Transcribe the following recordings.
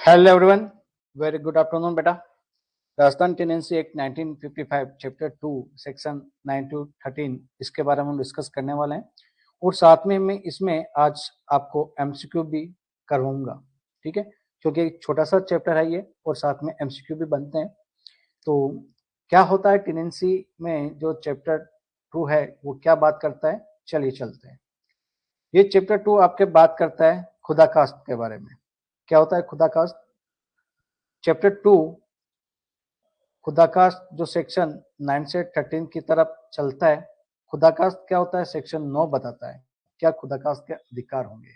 Hello everyone, very good afternoon बेटा। Rajasthan tenancy act 1955 chapter 2 section 9 to 13 इसके बारे में हम डिस्कस करने वाले हैं और साथ में मैं इसमें आज आपको एमसीक्यू भी करवाऊंगा, ठीक है, क्योंकि एक छोटा सा चैप्टर है ये और साथ में एमसीक्यू भी बनते हैं। तो क्या होता है टेनेंसी में, जो चैप्टर 2 है वो क्या बात करता है, चलिए चलते हैं। ये चैप्टर 2 आपके बात करता है खुदाकास्त के बारे में। क्या होता है खुदाकास्त? चैप्टर 2 खुदाकास्त जो सेक्शन 9 से 13 की तरफ चलता है। खुदाकास्त क्या होता है सेक्शन 9 बताता है क्या खुदाकास्त के अधिकार होंगे।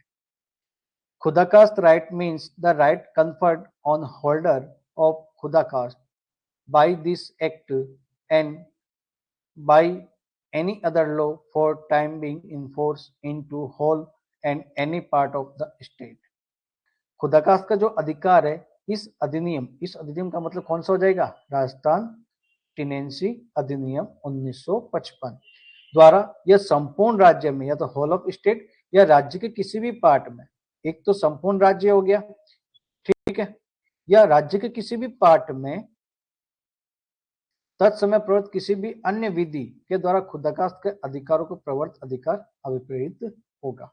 Khudkasht right means the right conferred on holder of khudkasht by this act and by any other law for time being in force into whole and any part of the state. खुदाकास्त का जो अधिकार है, इस अधिनियम का मतलब कौन सा हो जाएगा? राजस्थान टेनेंसी अधिनियम 1955 द्वारा यह संपूर्ण राज्य में या तो होल ऑफ स्टेट या राज्य के किसी भी पार्ट में, एक तो संपूर्ण राज्य हो गया, ठीक है, या राज्य के किसी भी पार्ट में तत्समय प्रवृत्त किसी भी अन्य विधि के द्वारा खुदाकास्त के अधिकारों को प्रवर्त अधिकार अभिप्रेरित होगा।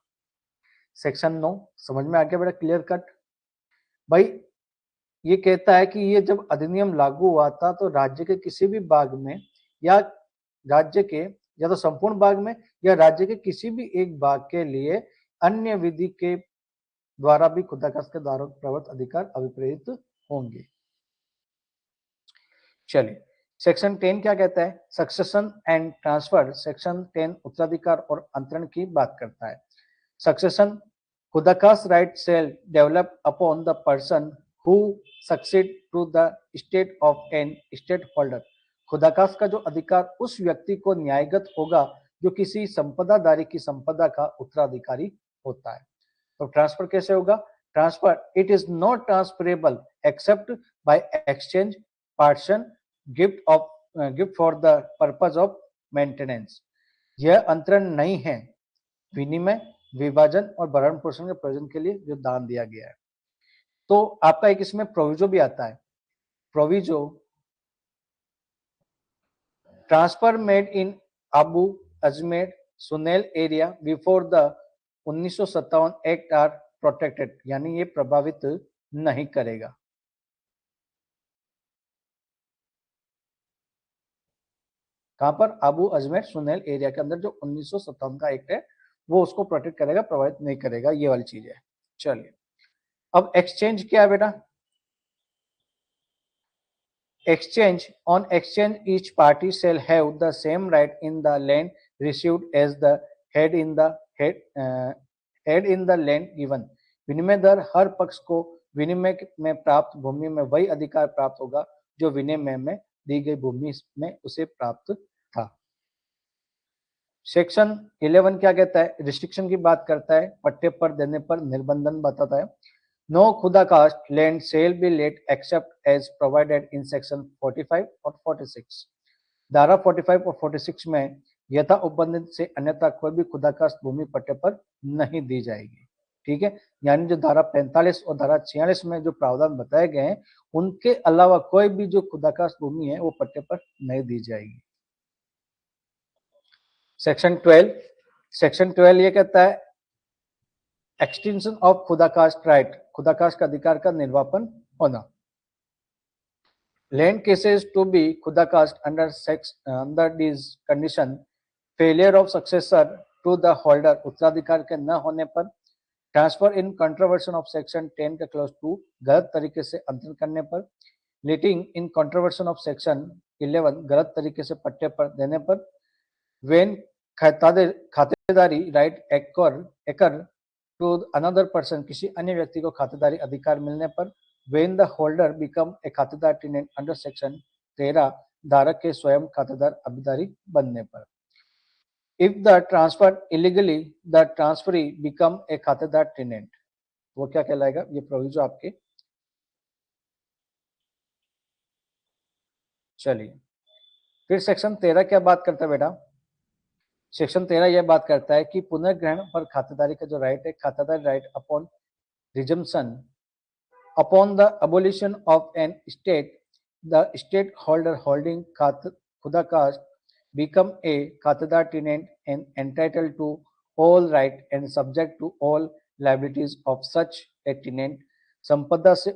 सेक्शन 9 समझ में आ गया बेटा? Clear cut. भाई ये कहता है कि ये जब अधिनियम लागू हुआ था तो राज्य के किसी भी भाग में या राज्य के या तो संपूर्ण भाग में या राज्य के किसी भी एक भाग के लिए अन्य विधि के द्वारा भी खुदाकास्त के द्वारा प्रवर्त अधिकार अभिप्रेरित होंगे। चलिए सेक्शन 10 क्या कहता है? Succession and transfer. सेक्शन 10 उत्तराधिकार और अंतरण की बात करता है। Succession khudkasht right shall develop upon the person who succeed to the state of an state holder। खुदाकास्त का जो अधिकार उस व्यक्ति को न्यायगत होगा जो किसी संपदाधारी की संपदा का उत्तराधिकारी होता है। तो ट्रांसफर कैसे होगा? Transfer it is not transferable except by exchange, partition, gift for the purpose of maintenance. यह अंतरण नहीं है विनिमय, विभाजन और भरण पोषण के प्रयोजन के लिए जो दान दिया गया है। तो आपका एक इसमें प्रोविजो भी आता है। Proviso transfer made in Abu Ajmer Sunel area before the 1957 act are protected, यानी ये प्रभावित नहीं करेगा। कहां पर? आबू अजमेर सुनेल एरिया के अंदर जो 1957 का एक्ट है वो उसको प्रोटेक्ट करेगा, प्रभावित नहीं करेगा, ये वाली चीज है। चलिए अब एक्सचेंज क्या है बेटा? Exchange. On exchange, each party shall have the same right in the land received as the head in the land given। विनिमय दर हर पक्ष को विनिमय में प्राप्त भूमि में वही अधिकार प्राप्त होगा जो विनिमय में दी गई भूमि में उसे प्राप्त था। सेक्शन 11 क्या कहता है? रिस्ट्रिक्शन की बात करता है। पट्टे पर देने पर निर्बंधन बताता है। No खुदाकास्ट land shall be let except as provided in section 45 और 46। धारा 45 और 46 में यथा उपबंधित से अन्यथा कोई भी खुदाकास्ट भूमि पट्टे पर नहीं दी जाएगी, ठीक है। यानी जो धारा 45 और धारा 46 में जो प्रावधान बताए गए हैं उनके अलावा कोई भी जो खुदाकास्ट भूमि है वो पट्टे पर नहीं दी जाएगी। सेक्शन 12 ये कहता है एक्सटेंशन ऑफ खुदाकास्ट राइट, खुदाकास्ट का अधिकार का निर्वापन होना। Land cases to be khudkasht under this condition, failure of successor to the holder, उत्तराधिकार के न होने पर, transfer in contravention of section 10 का क्लॉज 2, गलत तरीके से अंतरण करने पर, लिटिंग इन कंट्रोवर्शन ऑफ सेक्शन 11, गलत तरीके से पट्टे पर देने पर, वेन खातेदारी राइट एक्कर टू अनदर पर्सन, किसी अन्य व्यक्ति को खातेदारी अधिकार मिलने पर, when the holder become a खातेदार टेनेंट अंडर सेक्शन 13, धारक के स्वयं खातेदार अभिधारी बनने पर। If the transfer illegally the transferee become a खातेदार टेनेंट, वो क्या कहलाएगा? ये प्रोविजो आपके। चलिए फिर सेक्शन 13 क्या बात करता है बेटा? सेक्शन 13 यह बात करता है कि पुनर्ग्रहण पर खातेदारी का जो राइट है, खातेदारी right upon resumption upon the abolition of an state, the stakeholder holding Khudakast become a खातेदार tenant and entitled to all right and subject to all liabilities of such a tenant. संपदा से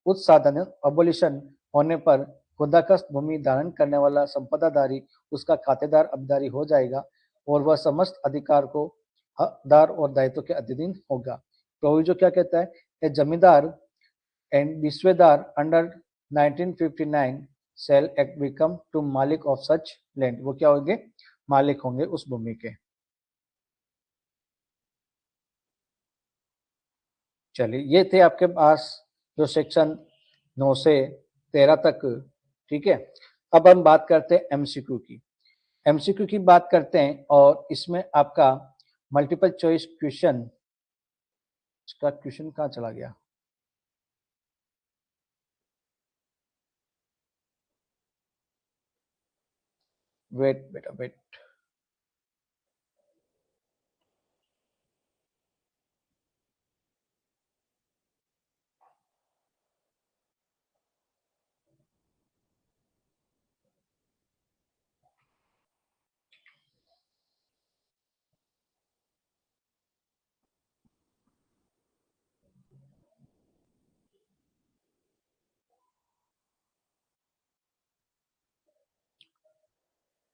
उत्साधन abolition होने पर खुदाकस्त भूमि धारण करने वाला संपदाधारी उसका खातेदार अबदारी हो जाएगा और वह समस्त अधिकार को हकदार और दायित्व के अधीन होगा। प्रोविजो क्या कहता है? A zamindar and biswedar under 1959 shall act become to malik of such land. वो क्या होंगे? मालिक होंगे उस भूमि के। चलिए, ये थे आपके पास जो सेक्शन 9 से 13 तक, ठीक है। अब हम बात करते हैं एमसीक्यू की। एमसीक्यू की बात करते हैं और इसमें आपका मल्टीपल चॉइस क्वेश्चन, इसका क्वेश्चन कहाँ चला गया? वेट बेटा वेट,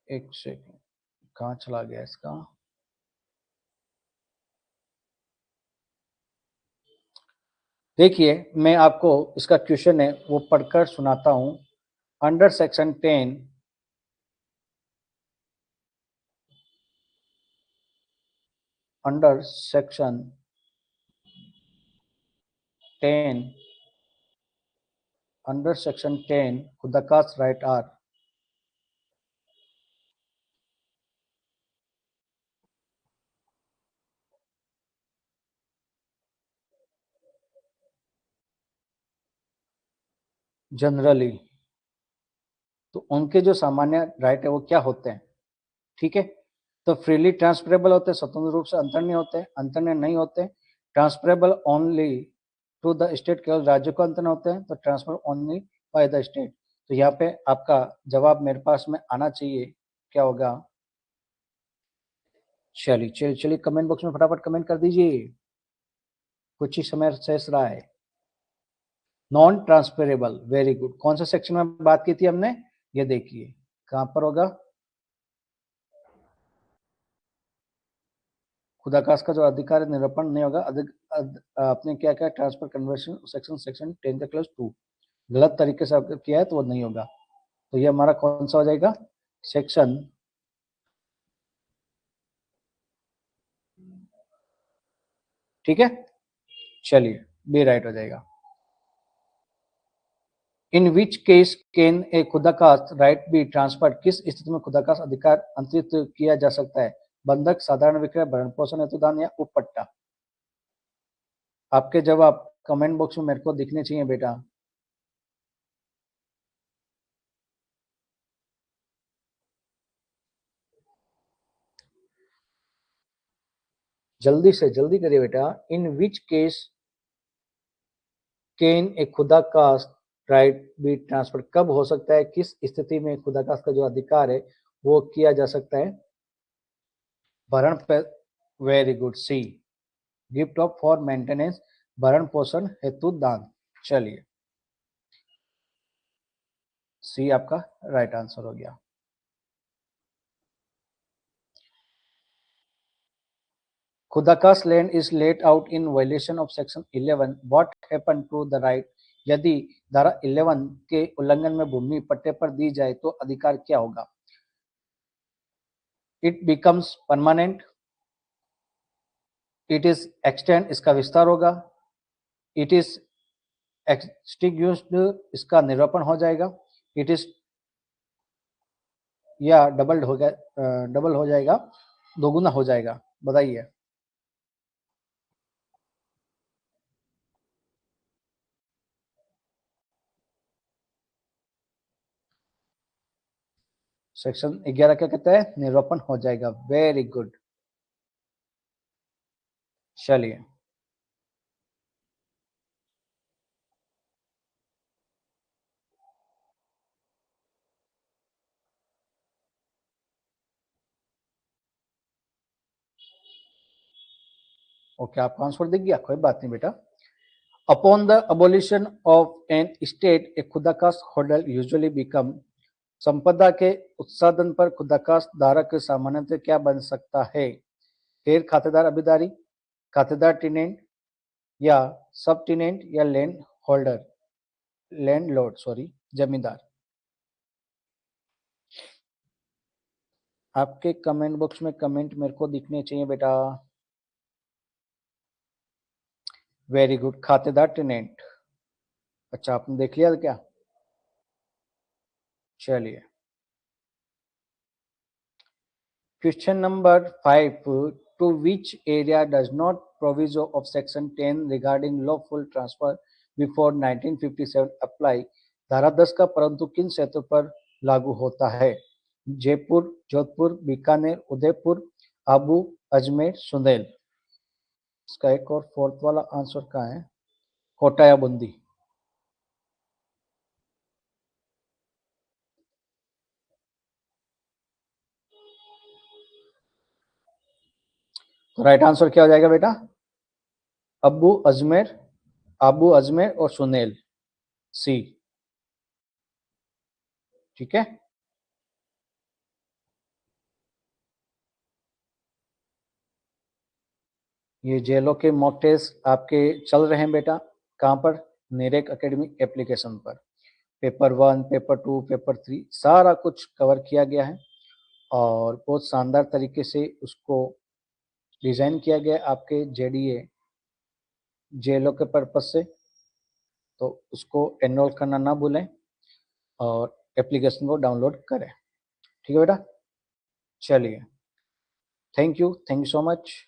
एक सेकंड, कहाँ चला गया इसका? देखिए, मैं आपको इसका क्वेश्चन है वो पढ़कर सुनाता हूं। Under section 10 under section 10 under section 10 khudkasht right are generally, तो उनके जो सामान्य राइट है वो क्या होते हैं, ठीक है। तो फ्रीली ट्रांसफरेबल होते हैं, स्वतंत्र रूप से अंतरणीय होते हैं, अंतरणीय नहीं होते। Transferable only to the state, केवल राज्य को अंतरणीय होते हैं, तो transfer only by the state. तो यहाँ पे आपका जवाब मेरे पास में आना चाहिए, क्या होगा? चलिए कमेंट बॉक्स में फटाफट कमेंट कर दीजिए, कुछ ही समय शेष रहा है। Non transferable, very good. कौन सा सेक्शन में बात की थी हमने? ये देखिए कहां पर होगा। खुदाकाश का जो अधिकार निरूपण नहीं होगा, आपने क्या क्या ट्रांसफर कन्वर्शन सेक्शन 10 का क्लास 2 गलत तरीके से आपने किया है तो वो नहीं होगा। तो ये हमारा कौन सा हो जाएगा? सेक्शन, ठीक है। चलिए, बी राइट हो जाएगा। In which case can a khudkasht right be transferred, किस स्थिति में खुदाकास्ट अधिकार अंतरित किया जा सकता है? बंधक, साधारण विक्रय, भरण पोषण हेतु दान या उपपट्टा। आपके जवाब कमेंट बॉक्स में मेरे को दिखने चाहिए बेटा। जल्दी से जल्दी करिए बेटा। In which case can a khudkasht right be transfer, कब हो सकता है, किस स्थिति में खुदाकास्ट का जो अधिकार है वो किया जा सकता है? भरण पे, very good, see, gift of for maintenance, भरण पोषण हेतु दान। चलिए, सी आपका राइट आंसर हो गया। Khudkasht land is let out in violation of section 11, what happen to the right, यदि धारा 11 के उल्लंघन में भूमि पट्टे पर दी जाए तो अधिकार क्या होगा? It becomes permanent, it is extend, इसका विस्तार होगा, इट इज एक्सटिंग्विश्ड, इसका निरूपण हो जाएगा, इट इज, या डबल हो जाएगा, दोगुना हो जाएगा, बताइए। सेक्शन 11 क्या कहता है? निरूपण हो जाएगा, वेरी गुड। चलिए, ओके, आपका आंसर दिख गया, कोई बात नहीं बेटा। Upon the abolition of an state a khudkasht holder usually become, संपदा के उत्साधन पर खुदाकास्ट धारक सामान्यतः क्या बन सकता है? गैर खातेदार अभिदारी, खातेदार टिनेंट या सब टिनेंट या लैंड होल्डर, लैंडलॉर्ड सॉरी, जमींदार। आपके कमेंट बॉक्स में कमेंट मेरे को दिखने चाहिए बेटा। वेरी गुड, खातेदार टिनेंट। अच्छा, आपने देख लिया क्या? चलिए, question number 5, to which area does not proviso of section 10 regarding lawful transfer before 1957 apply? धारा 10 का परंतु किन क्षेत्रों पर लागू होता है? जयपुर, जोधपुर, बीकानेर, उदयपुर, आबू, अजमेर, सुंदेल। इसका एक और फोर्थ वाला आंसर का है कोटा या बूंदी। तो राइट आंसर क्या हो जाएगा बेटा? अबू अजमेर, आबू अजमेर और सुनेल, सी। ठीक है, ये जेलों के मॉक टेस्ट आपके चल रहे हैं बेटा। कहाँ पर? नेरेक एकेडमी एप्लीकेशन पर। पेपर 1, पेपर 2, पेपर 3 सारा कुछ कवर किया गया है और बहुत शानदार तरीके से उसको डिजाइन किया गया है आपके जेडीए जेलों के पर्पज से। तो उसको एनरोल करना ना भूलें और एप्लीकेशन को डाउनलोड करें। ठीक है बेटा, चलिए, थैंक यू सो मच।